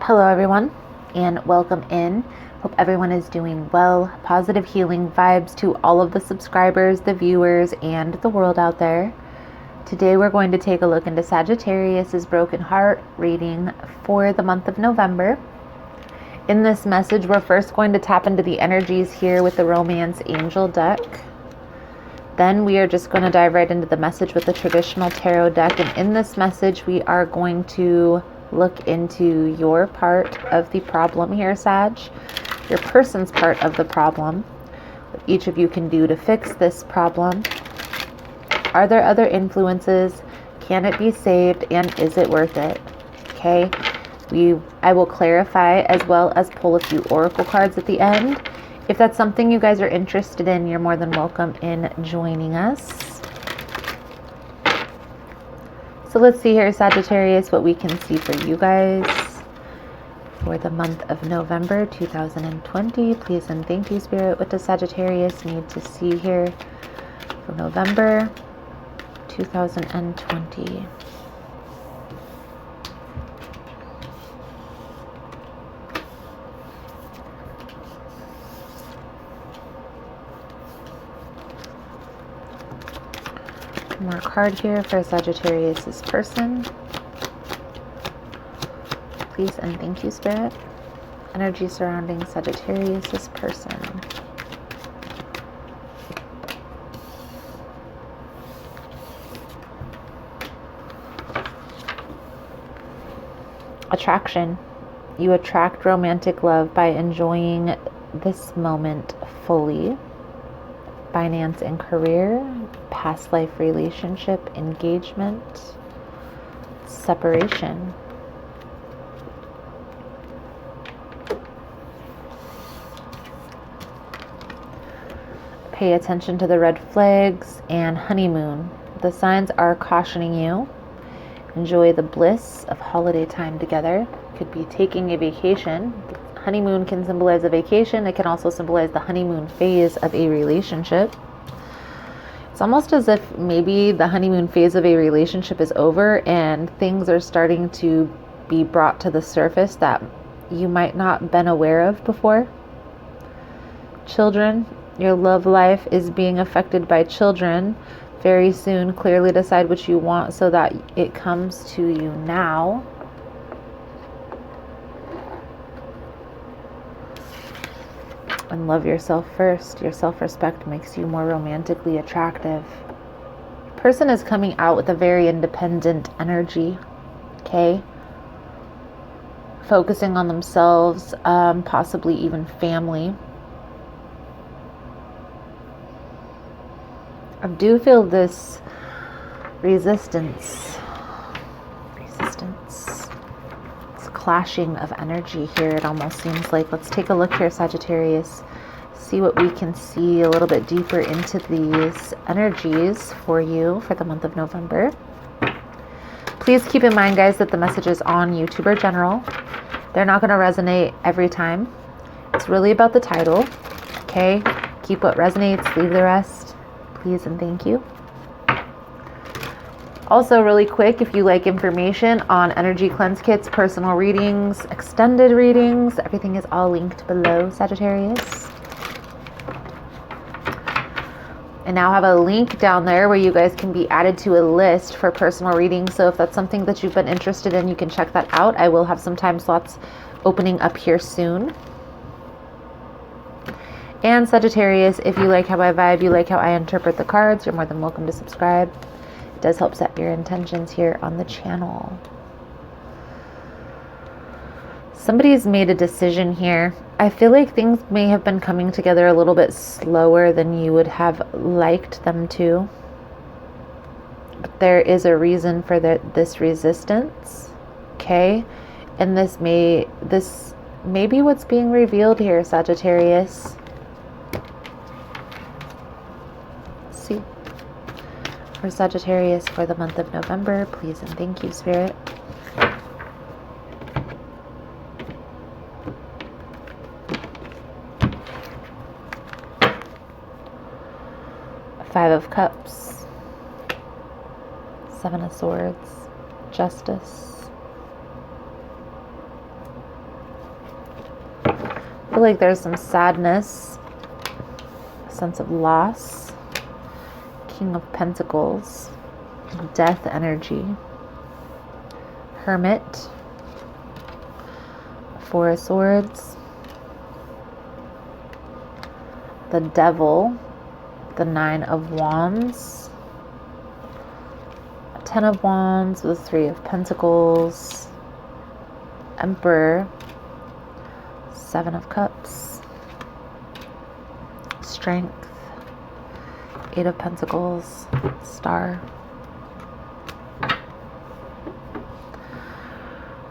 Hello everyone and welcome in. Hope everyone is doing well. Positive healing vibes to all of the subscribers, the viewers, and the world out there. Today we're going to take a look into Sagittarius's broken heart reading for the month of November. In this message, we're first going to tap into the energies here with the Romance Angel deck. Then we are just going to dive right into the message with the traditional tarot deck. And in this message, we are going to look into your part of the problem here, Sag. Your person's part of the problem. What each of you can do to fix this problem. Are there other influences? Can it be saved? And is it worth it? Okay. I will clarify as well as pull a few oracle cards at the end. If that's something you guys are interested in, you're more than welcome in joining us. So let's see here, Sagittarius, what we can see for you guys for the month of November 2020. Please and thank you, Spirit. What does Sagittarius need to see here for November 2020? More card here for Sagittarius's person. Please and thank you, Spirit. Energy surrounding Sagittarius's person. Attraction. You attract romantic love by enjoying this moment fully. Finance and career, past life relationship, engagement, separation. Pay attention to the red flags and honeymoon. The signs are cautioning you. Enjoy the bliss of holiday time together. Could be taking a vacation. Honeymoon can symbolize a vacation. It can also symbolize the honeymoon phase of a relationship. It's almost as if maybe the honeymoon phase of a relationship is over and things are starting to be brought to the surface that you might not have been aware of before. Children, your love life is being affected by children very soon. Clearly decide what you want so that it comes to you now. And love yourself first. Your self-respect makes you more romantically attractive. Person is coming out with a very independent energy. Okay? Focusing on themselves, possibly even family. I do feel this resistance. Clashing of energy here, it almost seems like. Let's take a look here, Sagittarius. See what we can see a little bit deeper into these energies for you for the month of November. Please keep in mind, guys, that the messages on YouTube are general. They're not going to resonate every time. It's really about the title. Okay? Keep what resonates, leave the rest. Please and thank you. Also, really quick, if you like information on energy cleanse kits, personal readings, extended readings, everything is all linked below, Sagittarius. I now have a link down there where you guys can be added to a list for personal readings. So if that's something that you've been interested in, you can check that out. I will have some time slots opening up here soon. And Sagittarius, if you like how I vibe, you like how I interpret the cards, you're more than welcome to subscribe. Does help set your intentions here on the channel. Somebody's made a decision here. I feel like things may have been coming together a little bit slower than you would have liked them to. But there is a reason for this resistance. Okay? And this may be what's being revealed here, Sagittarius. See? For Sagittarius for the month of November, please and thank you, Spirit. Five of Cups, Seven of Swords, Justice, feel like there's some sadness, a sense of loss. King of Pentacles, death energy, Hermit, Four of Swords, the Devil, the Nine of Wands, Ten of Wands with Three of Pentacles, Emperor, Seven of Cups, Strength, Eight of Pentacles, Star.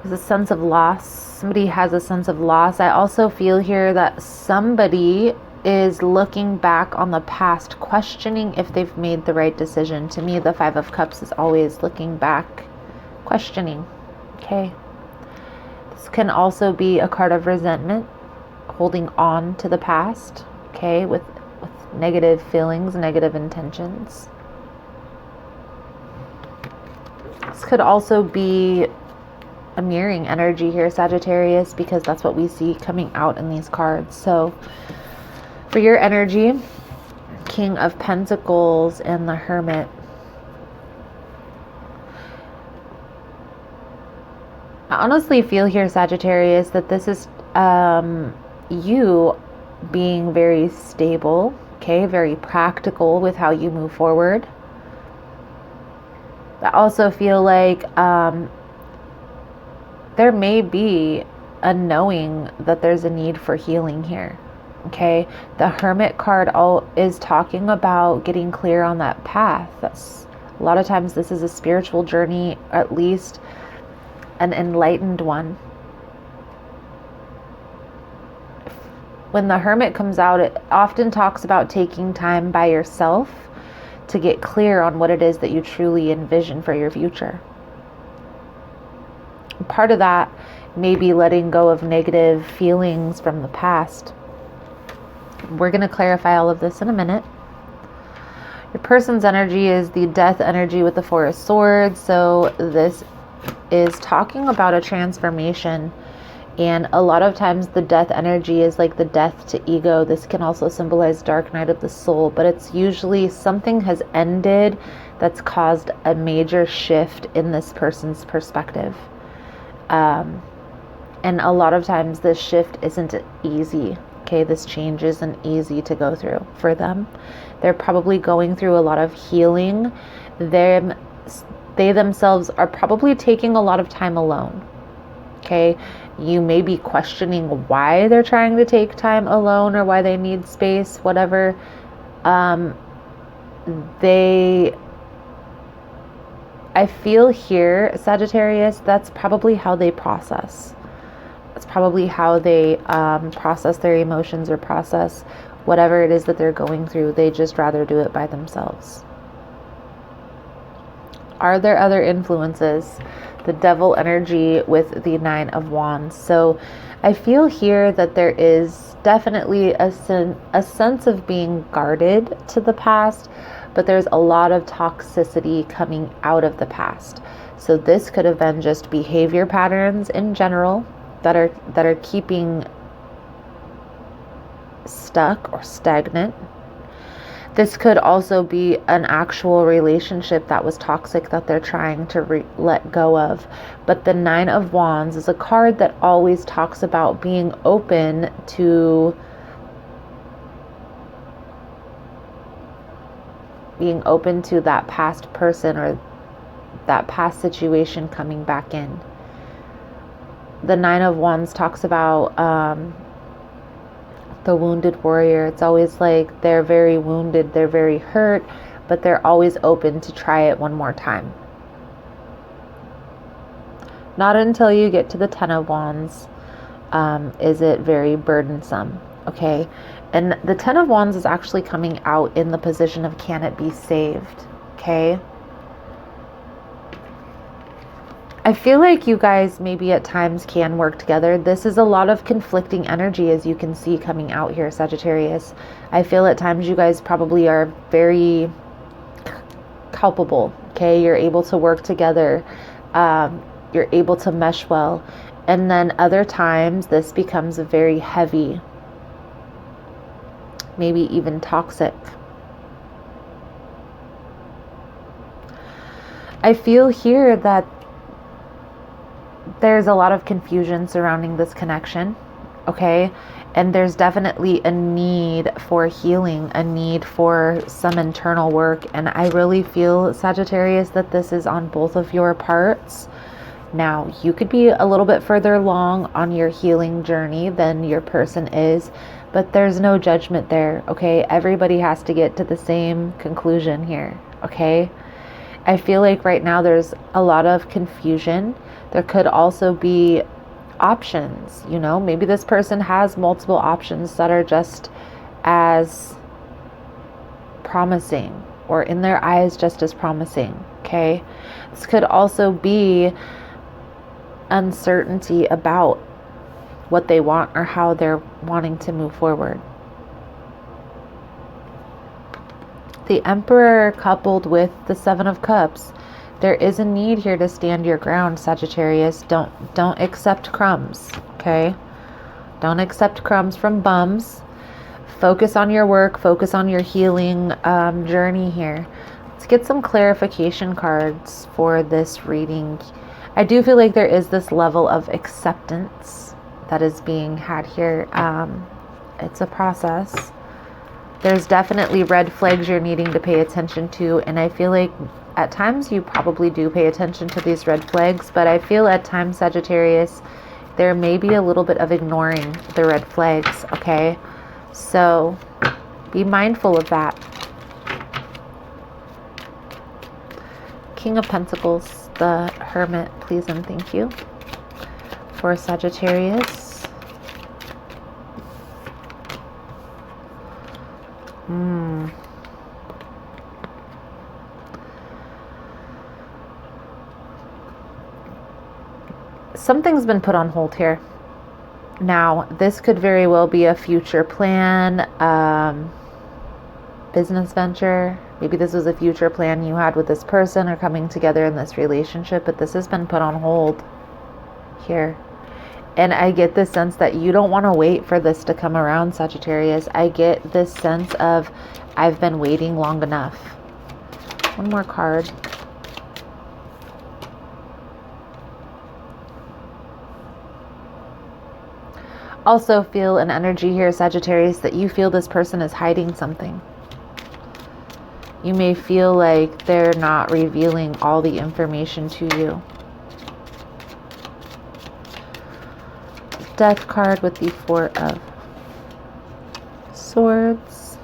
There's a sense of loss. Somebody has a sense of loss. I also feel here that somebody is looking back on the past, questioning if they've made the right decision. To me, the Five of Cups is always looking back, questioning. Okay. This can also be a card of resentment, holding on to the past, okay, with negative feelings, negative intentions. This could also be a mirroring energy here, Sagittarius, because that's what we see coming out in these cards. So for your energy, King of Pentacles and the Hermit. I honestly feel here, Sagittarius, that this is you being very stable, okay, very practical with how you move forward. I also feel like there may be a knowing that there's a need for healing here. Okay, the Hermit card is talking about getting clear on that path. That's a lot of times this is a spiritual journey, or at least an enlightened one. When the Hermit comes out, it often talks about taking time by yourself to get clear on what it is that you truly envision for your future. Part of that may be letting go of negative feelings from the past. We're going to clarify all of this in a minute. Your person's energy is the death energy with the Four of Swords. So this is talking about a transformation. And a lot of times the death energy is like the death to ego. This can also symbolize dark night of the soul. But it's usually something has ended that's caused a major shift in this person's perspective. And a lot of times this shift isn't easy. Okay, this change isn't easy to go through for them. They're probably going through a lot of healing. They themselves are probably taking a lot of time alone. Okay, you may be questioning why they're trying to take time alone or why they need space, whatever. I feel here, Sagittarius, that's probably how they process. That's probably how they process their emotions or process whatever it is that they're going through. They just rather do it by themselves. Are there other influences? The Devil energy with the Nine of Wands. So I feel here that there is definitely a sense of being guarded to the past, but there's a lot of toxicity coming out of the past. So this could have been just behavior patterns in general that are keeping stuck or stagnant. This could also be an actual relationship that was toxic that they're trying to let go of. But the Nine of Wands is a card that always talks about being open to that past person or that past situation coming back in. The Nine of Wands talks about the wounded warrior. It's always like they're very wounded, they're very hurt, but they're always open to try it one more time. Not until you get to the Ten of Wands is it very burdensome. Okay, and the Ten of Wands is actually coming out in the position of can it be saved? Okay, I feel like you guys maybe at times can work together. This is a lot of conflicting energy, as you can see coming out here, Sagittarius. I feel at times you guys probably are very culpable. Okay, you're able to work together. You're able to mesh well. And then other times this becomes very heavy. maybe even toxic. I feel here that there's a lot of confusion surrounding this connection, okay? And there's definitely a need for healing, a need for some internal work. And I really feel, Sagittarius, that this is on both of your parts. Now, you could be a little bit further along on your healing journey than your person is, but there's no judgment there, okay? Everybody has to get to the same conclusion here, okay? I feel like right now there's a lot of confusion. There could also be options, you know, maybe this person has multiple options that are just as promising, or in their eyes just as promising, okay? This could also be uncertainty about what they want or how they're wanting to move forward. The Emperor coupled with the Seven of Cups, there is a need here to stand your ground, Sagittarius. Don't accept crumbs, okay? Don't accept crumbs from bums. Focus on your work. Focus on your healing journey here. Let's get some clarification cards for this reading. I do feel like there is this level of acceptance that is being had here. It's a process. There's definitely red flags you're needing to pay attention to, and I feel like at times you probably do pay attention to these red flags, but I feel at times, Sagittarius, there may be a little bit of ignoring the red flags, okay? So be mindful of that. King of Pentacles, the Hermit, please and thank you. For Sagittarius. Something's been put on hold here. Now, this could very well be a future plan, business venture. Maybe this was a future plan you had with this person or coming together in this relationship, but this has been put on hold here. And I get this sense that you don't want to wait for this to come around, Sagittarius. I get this sense of, I've been waiting long enough. One more card. Also feel an energy here, Sagittarius, that you feel this person is hiding something. You may feel like they're not revealing all the information to you. Death card with the Four of Swords.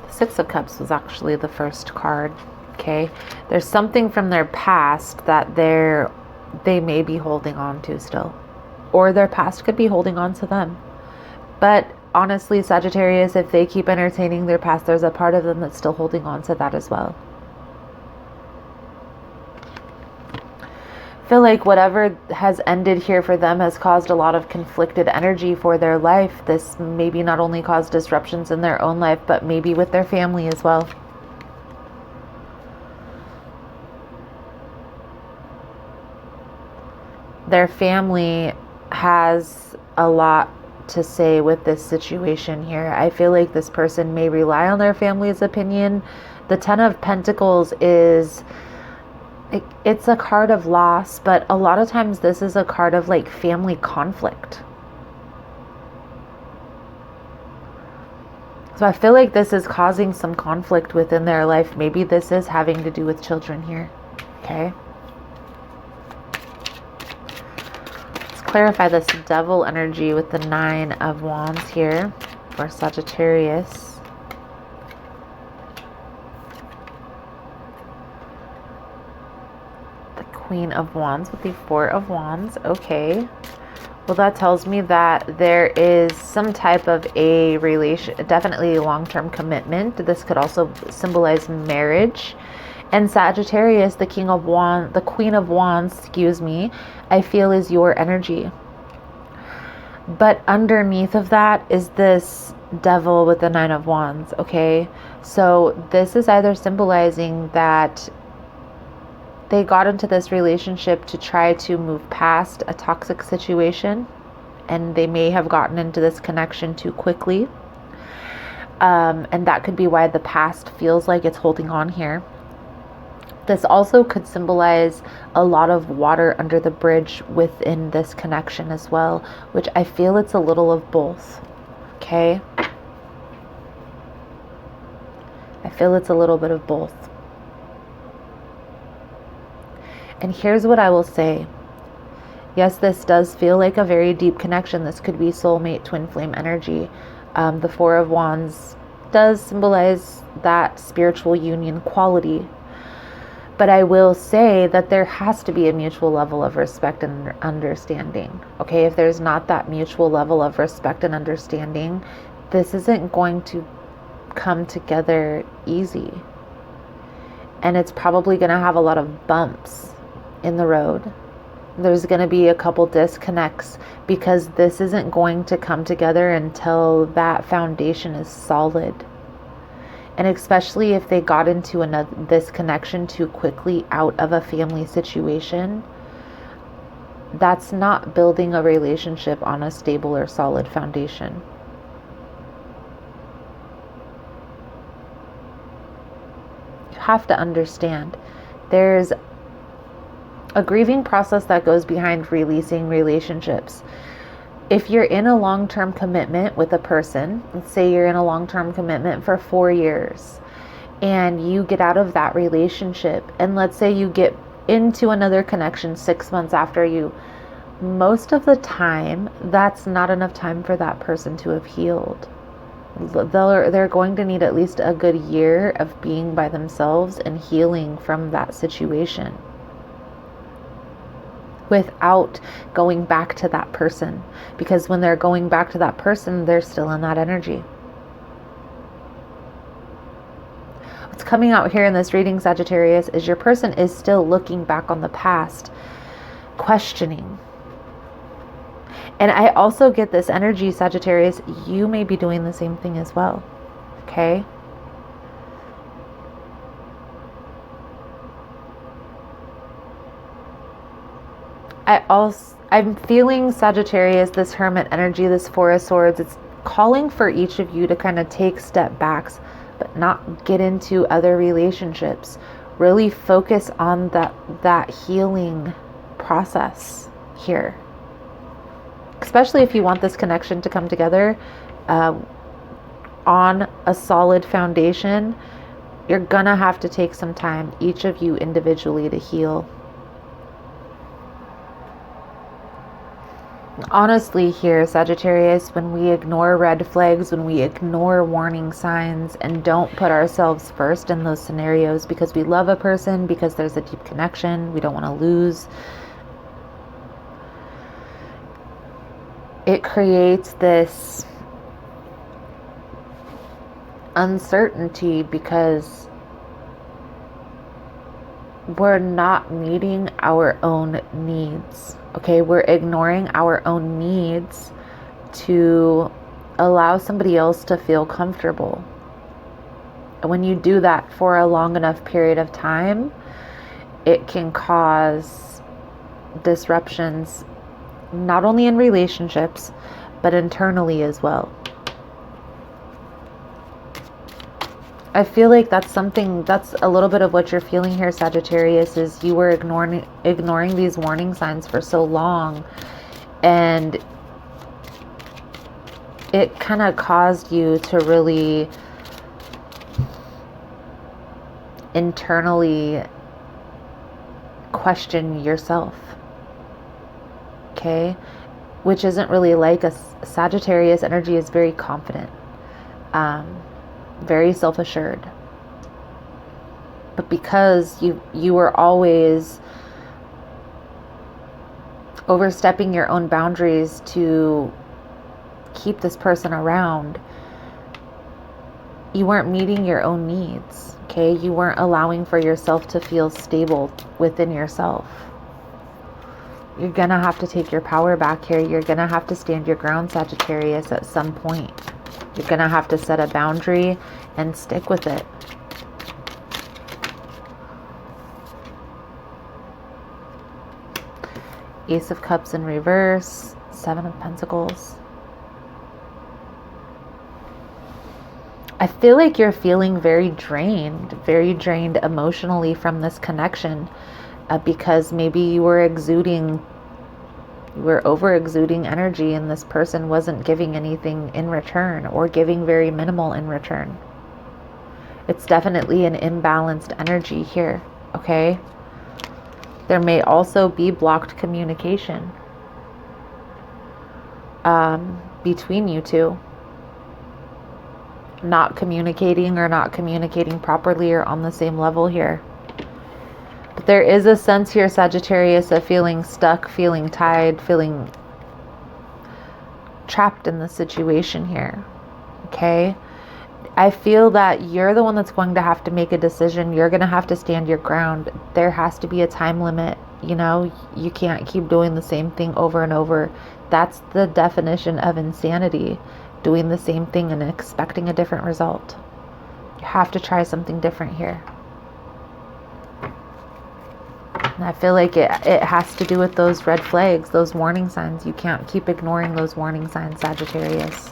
The Six of Cups was actually the first card, okay? There's something from their past that they may be holding on to still. Or their past could be holding on to them. But honestly, Sagittarius, if they keep entertaining their past, there's a part of them that's still holding on to that as well. I feel like whatever has ended here for them has caused a lot of conflicted energy for their life. This maybe not only caused disruptions in their own life, but maybe with their family as well. Their family has a lot to say with this situation here. I feel like this person may rely on their family's opinion. The Ten of Pentacles is, it's a card of loss, but a lot of times this is a card of like family conflict. So I feel like this is causing some conflict within their life. Maybe this is having to do with children here, okay? Clarify this Devil energy with the Nine of Wands here for Sagittarius. The Queen of Wands with the Four of Wands. Okay. Well, that tells me that there is some type of a relation, definitely a long-term commitment. This could also symbolize marriage. And Sagittarius, the King of Wands, the Queen of Wands, excuse me, I feel is your energy. But underneath of that is this Devil with the Nine of Wands, okay? So this is either symbolizing that they got into this relationship to try to move past a toxic situation, and they may have gotten into this connection too quickly. And that could be why the past feels like it's holding on here. This also could symbolize a lot of water under the bridge within this connection as well, which I feel it's a little of both. Okay? I feel it's a little bit of both. And here's what I will say. Yes, this does feel like a very deep connection. This could be soulmate, twin flame energy. The Four of Wands does symbolize that spiritual union quality. But I will say that there has to be a mutual level of respect and understanding. Okay, if there's not that mutual level of respect and understanding, this isn't going to come together easy. And it's probably going to have a lot of bumps in the road. There's going to be a couple disconnects because this isn't going to come together until that foundation is solid. And especially if they got into this connection too quickly out of a family situation, that's not building a relationship on a stable or solid foundation. You have to understand, there's a grieving process that goes behind releasing relationships. If you're in a long-term commitment with a person, let's say you're in a long-term commitment for 4 years, and you get out of that relationship, and let's say you get into another connection 6 months after you, most of the time, that's not enough time for that person to have healed. They're going to need at least a good year of being by themselves and healing from that situation, without going back to that person. Because when they're going back to that person, they're still in that energy. What's coming out here in this reading, Sagittarius, is your person is still looking back on the past, questioning. And I also get this energy, Sagittarius, you may be doing the same thing as well. Okay? I'm feeling, Sagittarius, this Hermit energy, this Four of Swords, it's calling for each of you to kind of take step backs, but not get into other relationships. Really focus on that healing process here. Especially if you want this connection to come together on a solid foundation, you're gonna have to take some time, each of you individually, to heal. Honestly here, Sagittarius, when we ignore red flags, when we ignore warning signs and don't put ourselves first in those scenarios because we love a person, because there's a deep connection, we don't want to lose, it creates this uncertainty because we're not meeting our own needs. Okay, we're ignoring our own needs to allow somebody else to feel comfortable. And when you do that for a long enough period of time, it can cause disruptions, not only in relationships, but internally as well. I feel like that's a little bit of what you're feeling here, Sagittarius, is you were ignoring these warning signs for so long, and it kind of caused you to really internally question yourself. Okay? Which isn't really like a Sagittarius energy is very confident. Very self-assured. But because you were always overstepping your own boundaries to keep this person around, you weren't meeting your own needs. Okay? You weren't allowing for yourself to feel stable within yourself. You're gonna have to take your power back here. You're gonna have to stand your ground, Sagittarius, at some point. You're going to have to set a boundary and stick with it. Ace of Cups in reverse, Seven of Pentacles. I feel like you're feeling very drained emotionally from this connection, because maybe you were over exuding energy and this person wasn't giving anything in return, or giving very minimal in return. It's definitely an imbalanced energy here, okay? There may also be blocked communication between you two. Not communicating properly or on the same level here. But there is a sense here, Sagittarius, of feeling stuck, feeling tied, feeling trapped in the situation here. Okay? I feel that you're the one that's going to have to make a decision. You're going to have to stand your ground. There has to be a time limit. You know, you can't keep doing the same thing over and over. That's the definition of insanity. Doing the same thing and expecting a different result. You have to try something different here. And I feel like it has to do with those red flags, those warning signs. You can't keep ignoring those warning signs, Sagittarius.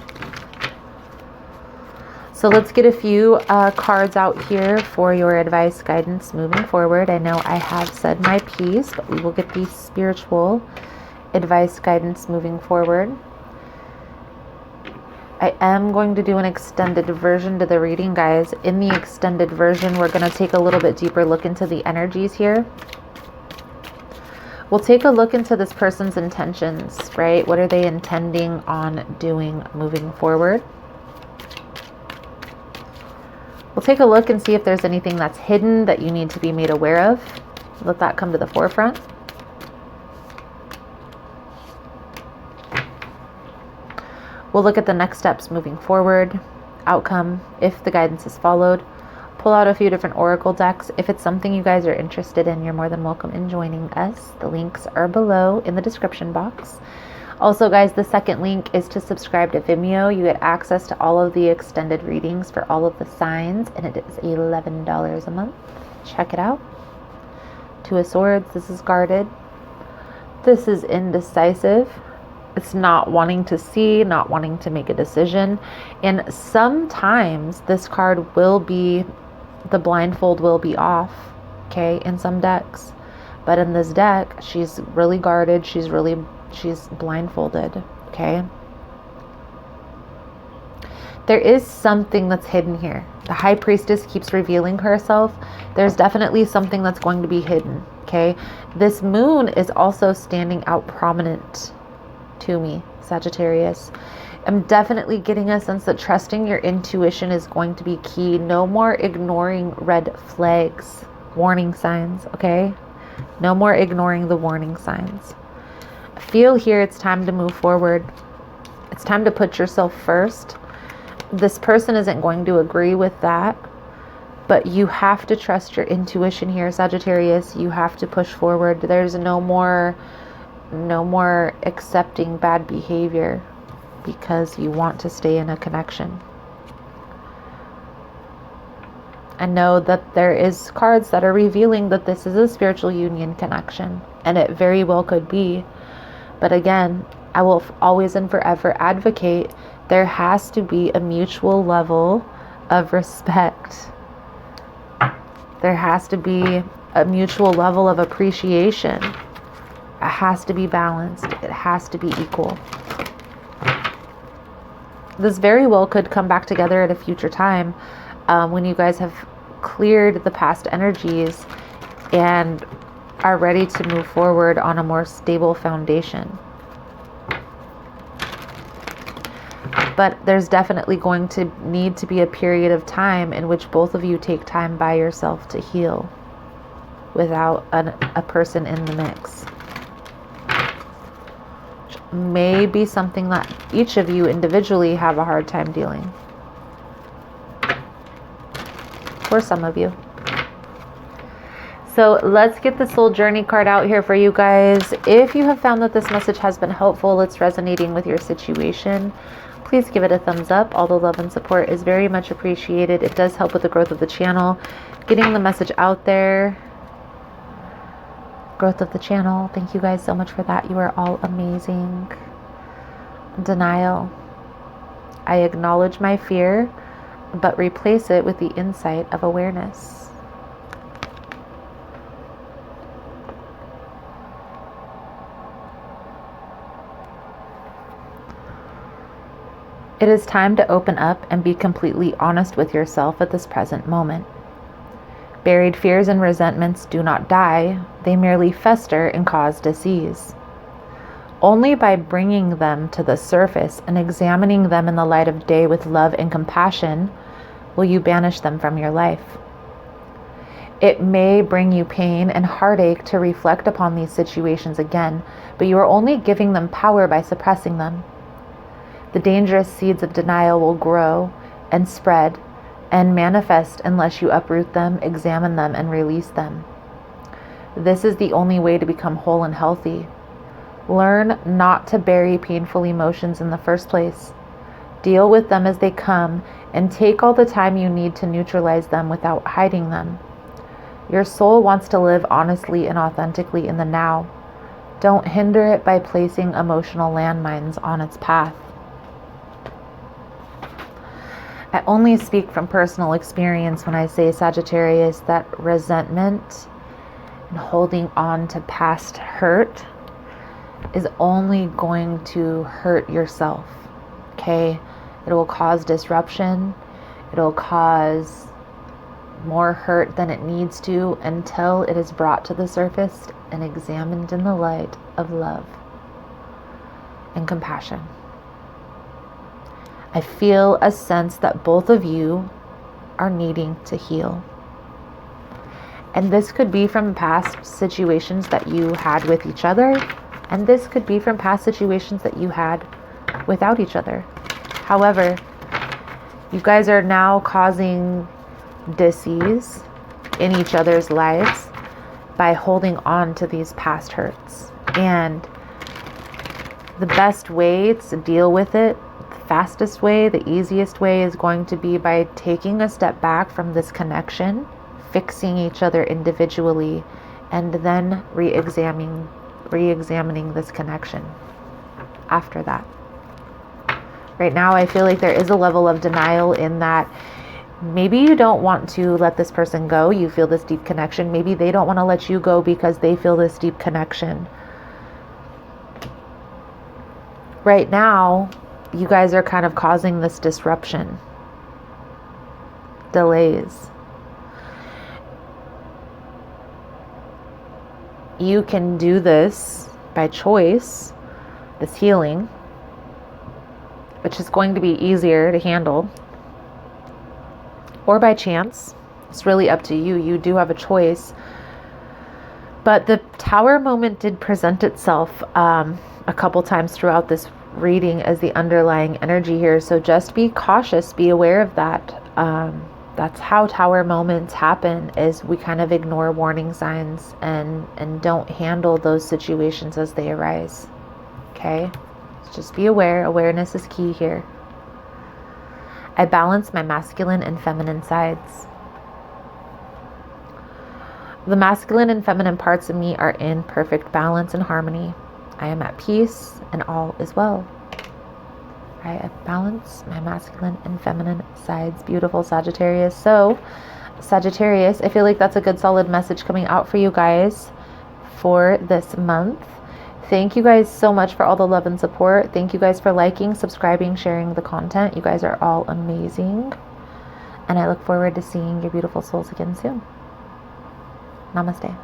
So let's get a few cards out here for your advice, guidance moving forward. I know I have said my piece, but we will get the spiritual advice, guidance moving forward. I am going to do an extended version to the reading, guys. In the extended version, we're going to take a little bit deeper look into the energies here. We'll take a look into this person's intentions, right? What are they intending on doing moving forward? We'll take a look and see if there's anything that's hidden that you need to be made aware of. Let that come to the forefront. We'll look at the next steps moving forward, outcome, if the guidance is followed. Pull out a few different oracle decks. If it's something you guys are interested in, you're more than welcome in joining us. The links are below in the description box. Also, guys, the second link is to subscribe to Vimeo. You get access to all of the extended readings for all of the signs, and it is $11 a month. Check it out. Two of Swords. This is guarded. This is indecisive. It's not wanting to see, not wanting to make a decision. And sometimes this card will be, the blindfold will be off, okay, in some decks. But in this deck, she's really guarded. She's blindfolded, okay? There is something that's hidden here. The High Priestess keeps revealing herself. There's definitely something that's going to be hidden, okay? This moon is also standing out prominent to me, Sagittarius. I'm definitely getting a sense that trusting your intuition is going to be key. No more ignoring red flags, warning signs, okay? No more ignoring the warning signs. I feel here it's time to move forward. It's time to put yourself first. This person isn't going to agree with that, but you have to trust your intuition here, Sagittarius. You have to push forward. There's no more accepting bad behavior because you want to stay in a connection. I know that there is cards that are revealing that this is a spiritual union connection, and it very well could be. But again, I will always and forever advocate there has to be a mutual level of respect. There has to be a mutual level of appreciation. It has to be balanced. It has to be equal. This very well could come back together at a future time when you guys have cleared the past energies and are ready to move forward on a more stable foundation. But there's definitely going to need to be a period of time in which both of you take time by yourself to heal without a person in the mix. May be something that each of you individually have a hard time dealing. For some of you. So let's get the soul journey card out here for you guys. If you have found that this message has been helpful, it's resonating with your situation, please give it a thumbs up. All the love and support is very much appreciated. It does help with the growth of the channel, getting the message out there. growth of the channel. Thank you guys so much for that. You are all amazing. Denial. I acknowledge my fear, but replace it with the insight of awareness. It is time to open up and be completely honest with yourself at this present moment. Buried fears and resentments do not die, they merely fester and cause disease. Only by bringing them to the surface and examining them in the light of day with love and compassion will you banish them from your life. It may bring you pain and heartache to reflect upon these situations again, but you are only giving them power by suppressing them. The dangerous seeds of denial will grow and spread and manifest unless you uproot them, examine them, and release them. This is the only way to become whole and healthy. Learn not to bury painful emotions in the first place. Deal with them as they come and take all the time you need to neutralize them without hiding them. Your soul wants to live honestly and authentically in the now. Don't hinder it by placing emotional landmines on its path. I only speak from personal experience when I say, Sagittarius, that resentment and holding on to past hurt is only going to hurt yourself, okay? It will cause disruption. It'll cause more hurt than it needs to until it is brought to the surface and examined in the light of love and compassion. I feel a sense that both of you are needing to heal. And this could be from past situations that you had with each other, and this could be from past situations that you had without each other. However, you guys are now causing dis-ease in each other's lives by holding on to these past hurts. And the best way to deal with it, fastest way, the easiest way, is going to be by taking a step back from this connection, fixing each other individually, and then re-examining this connection after that. Right now, I feel like there is a level of denial in that maybe you don't want to let this person go. You feel this deep connection. Maybe they don't want to let you go because they feel this deep connection. Right now, you guys are kind of causing this disruption, delays. You can do this by choice, this healing, which is going to be easier to handle, or by chance. It's really up to you. You do have a choice. But the Tower moment did present itself a couple times throughout this reading as the underlying energy here. So just be cautious, be aware of that. That's how Tower moments happen, is we kind of ignore warning signs and don't handle those situations as they arise. Okay? Just be aware. Awareness is key here. I balance my masculine and feminine sides. The masculine and feminine parts of me are in perfect balance and harmony. I am at peace and all is well. I balance my masculine and feminine sides. Beautiful, Sagittarius. So, Sagittarius, I feel like that's a good solid message coming out for you guys for this month. Thank you guys so much for all the love and support. Thank you guys for liking, subscribing, sharing the content. You guys are all amazing. And I look forward to seeing your beautiful souls again soon. Namaste.